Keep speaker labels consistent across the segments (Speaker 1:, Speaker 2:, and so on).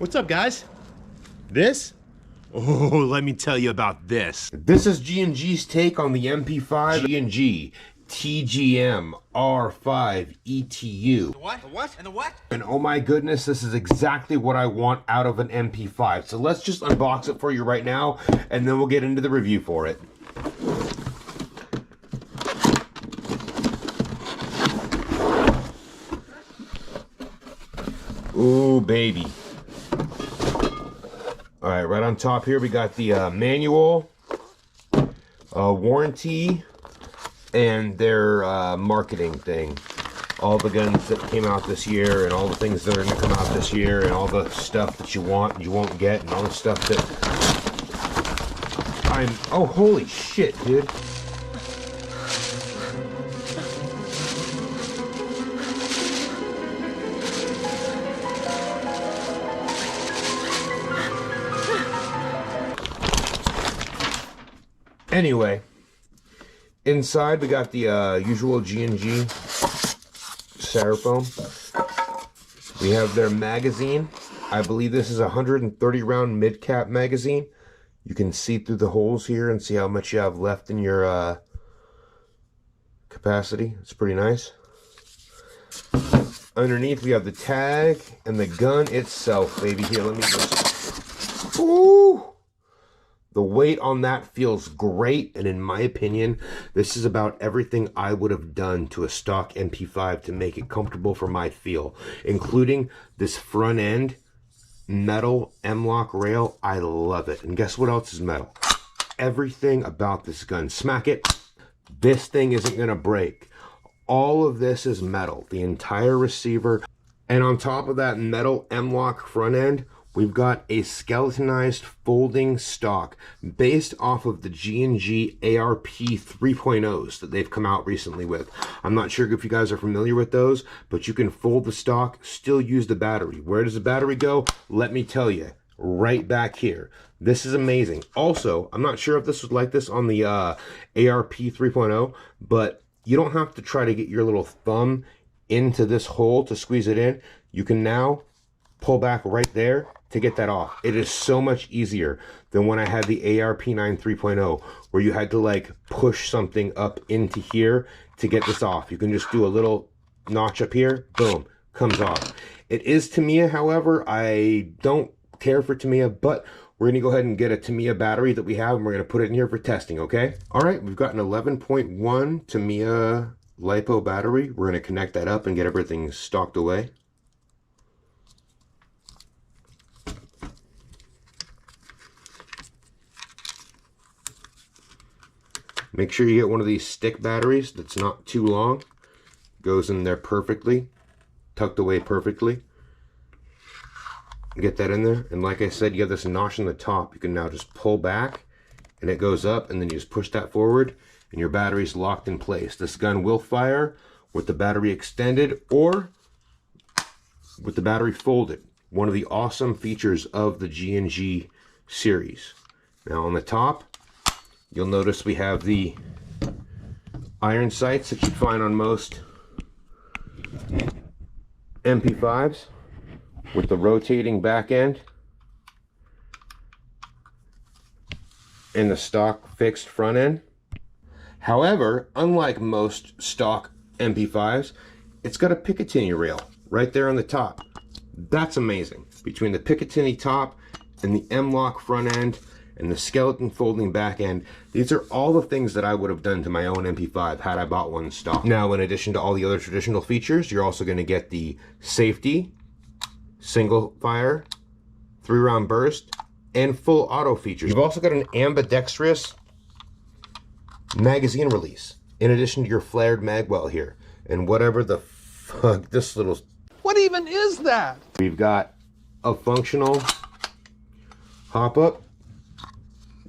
Speaker 1: What's up, guys? This? Oh, let me tell you about this.
Speaker 2: This is G&G's take on the MP5 G&G TGM R5 ETU.
Speaker 3: The what? The what? And the what?
Speaker 2: And oh my goodness, this is exactly what I want out of an MP5. So let's just unbox it for you right now, and then we'll get into the review for it. Ooh, baby. All right, right on top here, we got the manual, warranty, and their marketing thing. All the guns that came out this year, and all the things that are going to come out this year, and all the stuff that you want and you won't get, and all the stuff that oh, holy shit, dude. Anyway, inside we got the usual G&G styrofoam. We have their magazine. I believe this is a 130 round mid-cap magazine. You can see through the holes here and see how much you have left in your capacity. It's pretty nice. Underneath we have the tag and the gun itself, baby. Here, let me just... Ooh! The weight on that feels great, and in my opinion, this is about everything I would have done to a stock MP5 to make it comfortable for my feel, including this front end metal M-lock rail. I love it. And guess what else is metal? Everything about this gun. Smack it. This thing isn't going to break. All of this is metal. The entire receiver. And on top of that metal M-lock front end, we've got a skeletonized folding stock based off of the G&G ARP 3.0s that they've come out recently with. I'm not sure if you guys are familiar with those, but you can fold the stock, still use the battery. Where does the battery go? Let me tell you, right back here. This is amazing. Also, I'm not sure if this was like this on the ARP 3.0, but you don't have to try to get your little thumb into this hole to squeeze it in. You can now pull back right there to get that off. It is so much easier than when I had the ARP9 3.0, where you had to like push something up into here to get this off. You can just do a little notch up here, boom, comes off. It is Tamiya, however. I don't care for Tamiya, but we're gonna go ahead and get a Tamiya battery that we have, and we're gonna put it in here for testing, okay? All right, we've got an 11.1 Tamiya LiPo battery. We're gonna connect that up and get everything stocked away. Make sure you get one of these stick batteries that's not too long. Goes in there perfectly, tucked away perfectly. Get that in there, and like I said, you have this notch on the top. You can now just pull back, and it goes up, and then you just push that forward, and your battery's locked in place. This gun will fire with the battery extended or with the battery folded. One of the awesome features of the G&G series. Now on the top, you'll notice we have the iron sights that you'd find on most MP5s with the rotating back end and the stock fixed front end. However, unlike most stock MP5s, it's got a Picatinny rail right there on the top. That's amazing. Between the Picatinny top and the M-lock front end and the skeleton folding back end, these are all the things that I would have done to my own MP5 had I bought one stock. Now, in addition to all the other traditional features, you're also going to get the safety, single fire, 3-round burst, and full auto features. You've also got an ambidextrous magazine release, in addition to your flared mag well here. And whatever the fuck this little...
Speaker 3: What even is that?
Speaker 2: We've got a functional hop-up,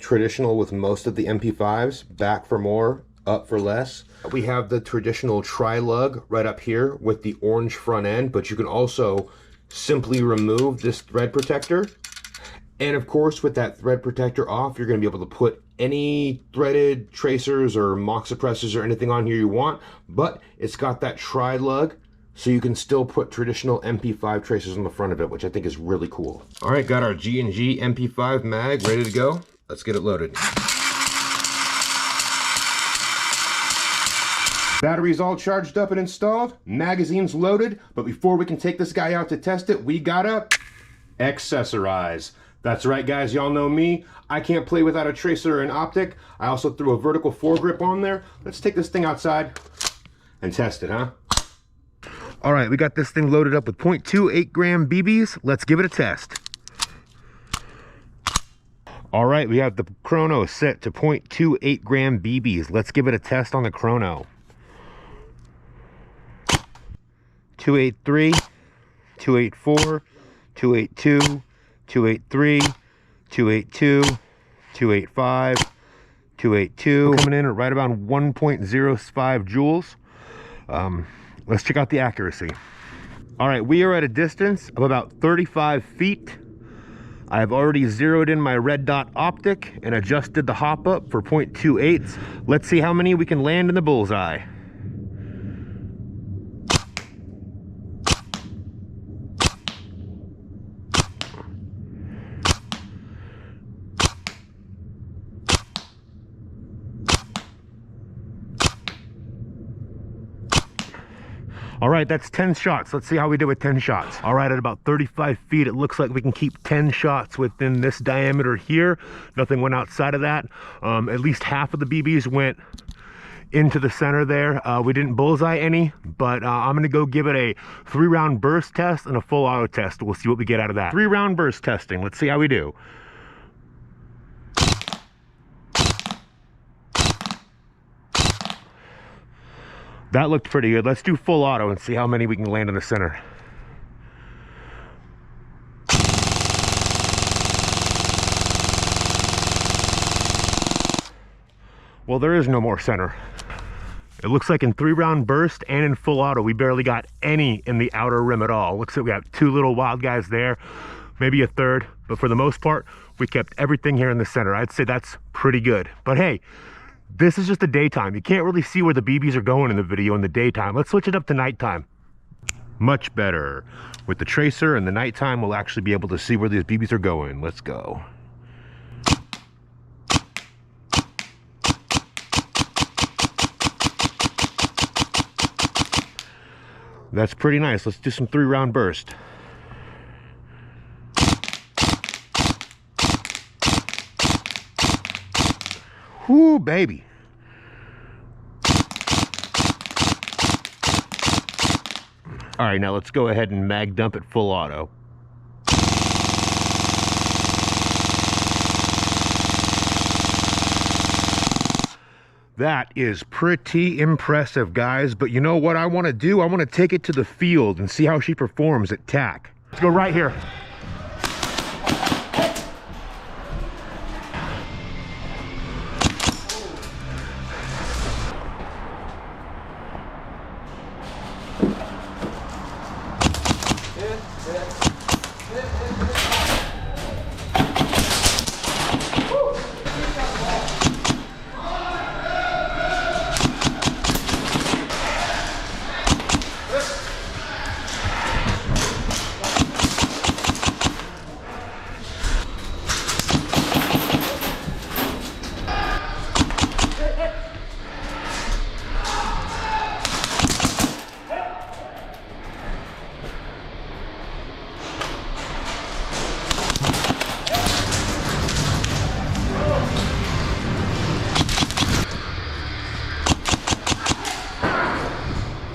Speaker 2: traditional with most of the MP5s, back for more, up for less. We have the traditional tri-lug right up here with the orange front end, but you can also simply remove this thread protector. And of course, with that thread protector off, you're going to be able to put any threaded tracers or mock suppressors or anything on here you want, but it's got that tri-lug so you can still put traditional MP5 tracers on the front of it, which I think is really cool. All right, got our G&G MP5 mag ready to go. Let's get it loaded. Battery's all charged up and installed, magazine's loaded, but before we can take this guy out to test it, we gotta accessorize. That's right, guys, y'all know me. I can't play without a tracer or an optic. I also threw a vertical foregrip on there. Let's take this thing outside and test it, huh? All right, we got this thing loaded up with 0.28 gram BBs. Let's give it a test. All right, we have the chrono set to 0.28 gram BBs. Let's give it a test on the chrono. 283, 284, 282, 283, 282, 285, 282. Coming in at right around 1.05 joules. Let's check out the accuracy. All right, we are at a distance of about 35 feet. I've already zeroed in my red dot optic and adjusted the hop up for 0.28. Let's see how many we can land in the bullseye. All right, that's 10 shots. Let's see how we did with 10 shots. All right, at about 35 feet, it looks like we can keep 10 shots within this diameter here. Nothing went outside of that. At least half of the BBs went into the center there. We didn't bullseye any, but I'm gonna go give it a 3-round burst test and a full auto test. We'll see what we get out of that. 3-round burst testing. Let's see how we do. That looked pretty good. Let's do full auto and see how many we can land in the center. Well, there is no more center. It looks like in 3-round burst and in full auto, we barely got any in the outer rim at all. Looks like we have 2 little wild guys there, maybe a third, but for the most part, we kept everything here in the center. I'd say that's pretty good. But hey, this is just the daytime. You can't really see where the BBs are going in the video in the daytime. Let's switch it up to nighttime. Much better. With the tracer in the nighttime, we'll actually be able to see where these BBs are going. Let's go. That's pretty nice. Let's do some 3-round burst. Whoo, baby. All right, now let's go ahead and mag dump it full auto. That is pretty impressive, guys. But you know what I want to do? I want to take it to the field and see how she performs at TAC. Let's go right here.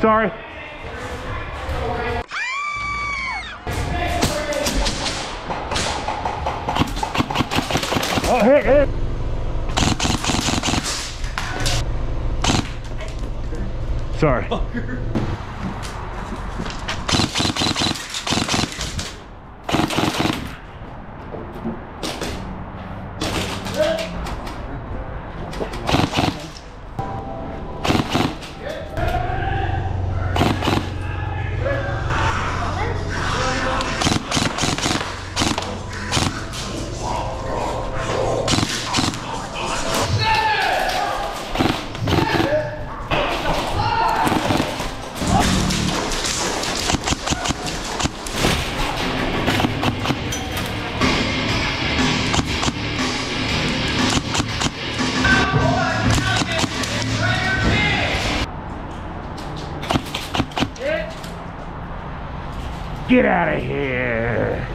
Speaker 2: Sorry. Oh, hit. Sorry. Get out of here.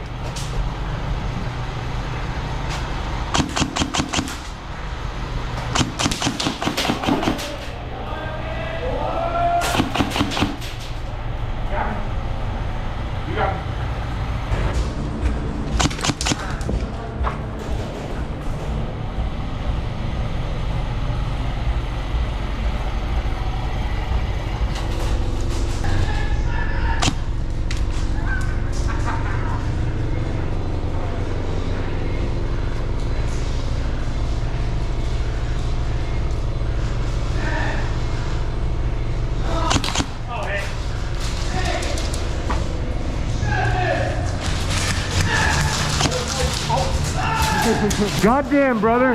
Speaker 2: Goddamn, brother.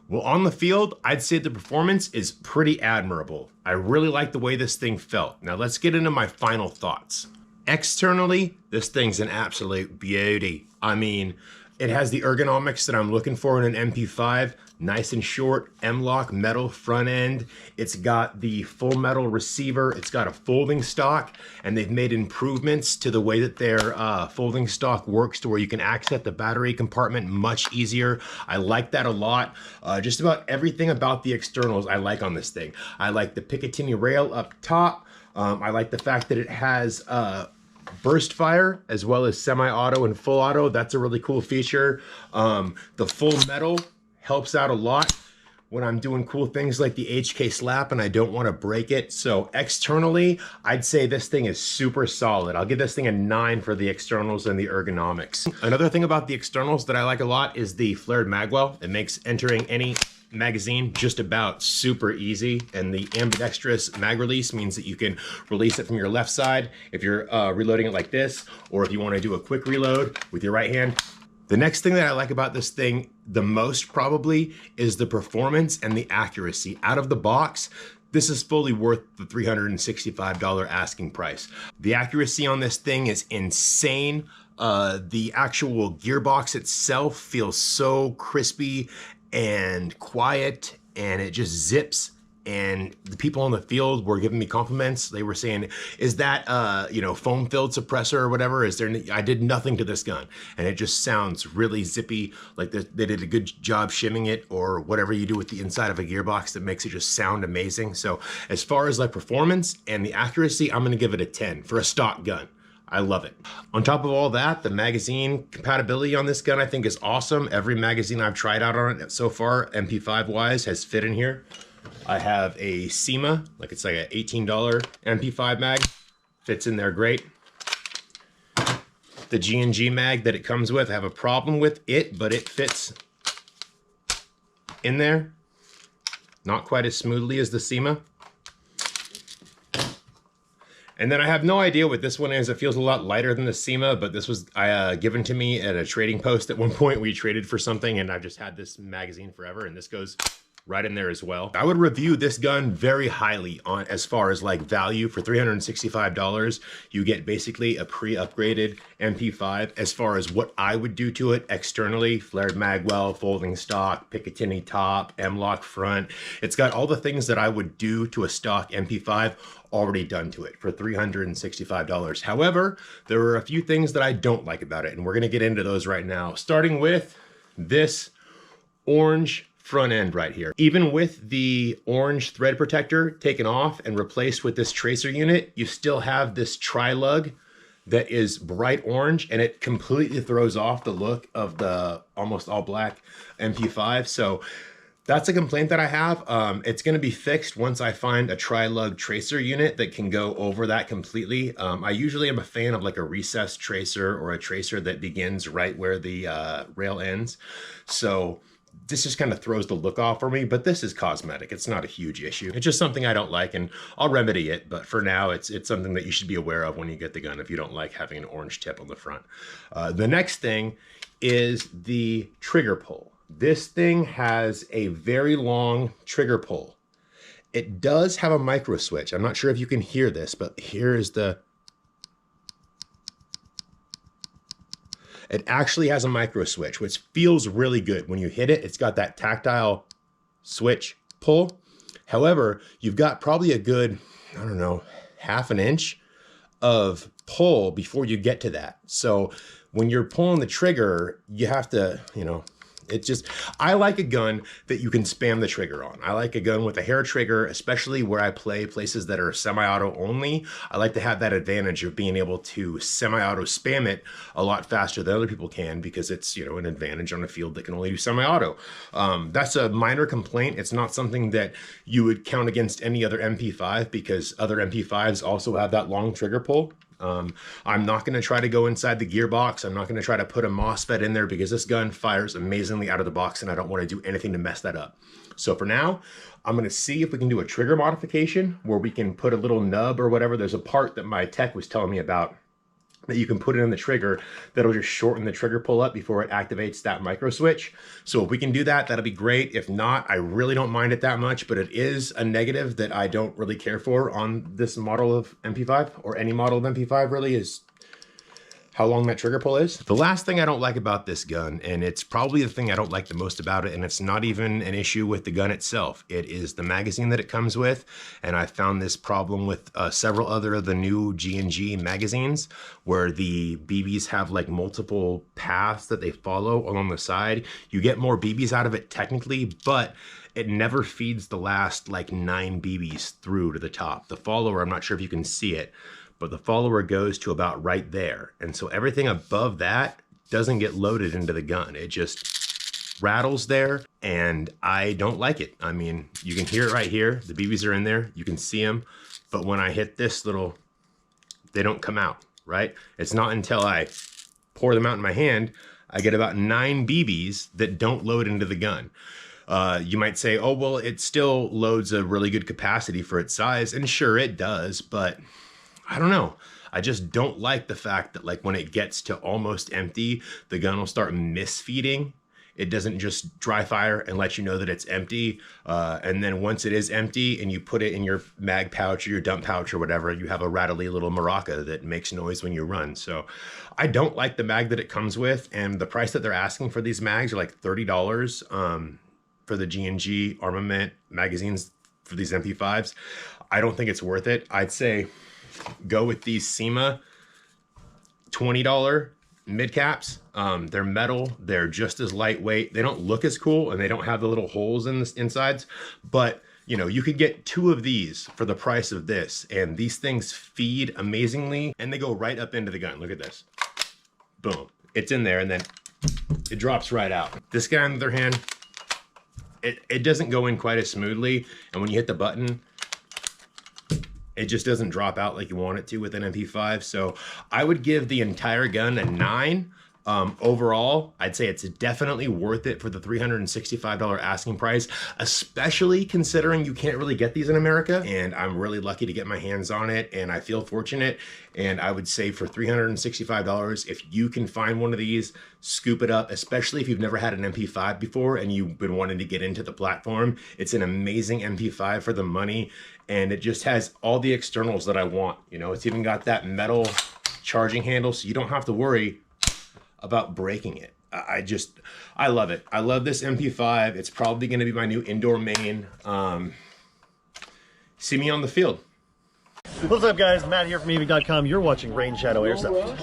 Speaker 1: Well, on the field, I'd say the performance is pretty admirable. I really like the way this thing felt. Now let's get into my final thoughts. Externally, this thing's an absolute beauty. I mean, it has the ergonomics that I'm looking for in an MP5. Nice and short, M-LOK metal front end. It's got the full metal receiver. It's got a folding stock, and they've made improvements to the way that their folding stock works to where you can access the battery compartment much easier. I like that a lot. Just about everything about the externals I like on this thing. I like the Picatinny rail up top. I like the fact that it has burst fire as well as semi-auto and full auto. That's a really cool feature. The full metal helps out a lot when I'm doing cool things like the HK slap and I don't want to break it. So externally, I'd say this thing is super solid. I'll give this thing a 9 for the externals and the ergonomics. Another thing about the externals that I like a lot is the flared magwell. It makes entering any magazine just about super easy, and the ambidextrous mag release means that you can release it from your left side if you're reloading it like this, or if you want to do a quick reload with your right hand. The next thing that I like about this thing the most probably is the performance and the accuracy. Out of the box, this is fully worth the $365 asking price. The accuracy on this thing is insane. The actual gearbox itself feels so crispy and quiet, and it just zips. And the people on the field were giving me compliments. They were saying, is that, foam filled suppressor or whatever? I did nothing to this gun. And it just sounds really zippy, like they did a good job shimming it, or whatever you do with the inside of a gearbox that makes it just sound amazing. So as far as like performance and the accuracy, I'm gonna give it a 10 for a stock gun. I love it. On top of all that, the magazine compatibility on this gun I think is awesome. Every magazine I've tried out on it so far, MP5 wise, has fit in here. I have a SEMA, it's like an $18 MP5 mag. Fits in there great. The G&G mag that it comes with, I have a problem with it, but it fits in there. Not quite as smoothly as the SEMA. And then I have no idea what this one is. It feels a lot lighter than the SEMA, but this was given to me at a trading post at one point. We traded for something, and I've just had this magazine forever, and this goes right in there as well. I would review this gun very highly on as far as like value. For $365, you get basically a pre-upgraded MP5. As far as what I would do to it externally, flared magwell, folding stock, Picatinny top, M-LOK front. It's got all the things that I would do to a stock MP5 already done to it for $365. However, there are a few things that I don't like about it, and we're gonna get into those right now, starting with this orange front end right here. Even with the orange thread protector taken off and replaced with this tracer unit, you still have this tri-lug that is bright orange, and it completely throws off the look of the almost all black MP5. So that's a complaint that I have. It's gonna be fixed once I find a tri-lug tracer unit that can go over that completely. I usually am a fan of like a recessed tracer or a tracer that begins right where the rail ends. So this just kind of throws the look off for me, but this is cosmetic. It's not a huge issue. It's just something I don't like, and I'll remedy it. But for now, it's something that you should be aware of when you get the gun if you don't like having an orange tip on the front. The next thing is the trigger pull. This thing has a very long trigger pull. It does have a micro switch. I'm not sure if you can hear this, but here is the... It actually has a micro switch, which feels really good. When you hit it, it's got that tactile switch pull. However, you've got probably a good, I don't know, half an inch of pull before you get to that. So when you're pulling the trigger, you have to, you know, it just, I like a gun that you can spam the trigger on. I like a gun with a hair trigger, especially where I play places that are semi-auto only. I like to have that advantage of being able to semi-auto spam it a lot faster than other people can, because it's, you know, an advantage on a field that can only do semi-auto. That's a minor complaint. It's not something that you would count against any other MP5, because other MP5s also have that long trigger pull. I'm not going to try to go inside the gearbox. I'm not going to try to put a MOSFET in there, because this gun fires amazingly out of the box and I don't want to do anything to mess that up. So for now, I'm going to see if we can do a trigger modification where we can put a little nub or whatever. There's a part that my tech was telling me about that you can put it in the trigger that'll just shorten the trigger pull up before it activates that micro switch. So if we can do that, that'll be great. If not, I really don't mind it that much, but it is a negative that I don't really care for on this model of MP5, or any model of MP5 really, is how long that trigger pull is. The last thing I don't like about this gun, and it's probably the thing I don't like the most about it, and it's not even an issue with the gun itself, it is the magazine that it comes with. And I found this problem with several other of the new G&G magazines, where the BBs have like multiple paths that they follow along the side. You get more BBs out of it technically, but it never feeds the last like 9 BBs through to the top. The follower, I'm not sure if you can see it, but the follower goes to about right there. And so everything above that doesn't get loaded into the gun. It just rattles there, and I don't like it. I mean, you can hear it right here. The BBs are in there. You can see them. But when I hit this little, they don't come out, right? It's not until I pour them out in my hand, I get about 9 BBs that don't load into the gun. You might say, oh, well, it still loads a really good capacity for its size. And sure, it does, but I don't know. I just don't like the fact that like when it gets to almost empty, the gun will start misfeeding. It doesn't just dry fire and let you know that it's empty. And then once it is empty and you put it in your mag pouch or your dump pouch or whatever, you have a rattly little maraca that makes noise when you run. So I don't like the mag that it comes with, and the price that they're asking for these mags are like $30 for the G&G armament magazines for these MP5s. I don't think it's worth it. I'd say go with these SEMA $20 mid caps. They're metal. They're just as lightweight. They don't look as cool, and they don't have the little holes in the insides, but you know, you could get 2 of these for the price of this, and these things feed amazingly, and they go right up into the gun. Look at this. Boom. It's in there, and then it drops right out. This guy, on the other hand, it doesn't go in quite as smoothly, and when you hit the button, it just doesn't drop out like you want it to with an MP5. So I would give the entire gun a 9. Overall, I'd say it's definitely worth it for the $365 asking price, especially considering you can't really get these in America. And I'm really lucky to get my hands on it, and I feel fortunate. And I would say for $365, if you can find one of these, scoop it up, especially if you've never had an MP5 before and you've been wanting to get into the platform. It's an amazing MP5 for the money, and it just has all the externals that I want. You know, it's even got that metal charging handle, so you don't have to worry about breaking it. I love it. I love this MP5. It's probably going to be my new indoor main. See me on the field.
Speaker 4: What's up, guys? Matt here from EV.com. You're watching Rain Shadow Airsoft.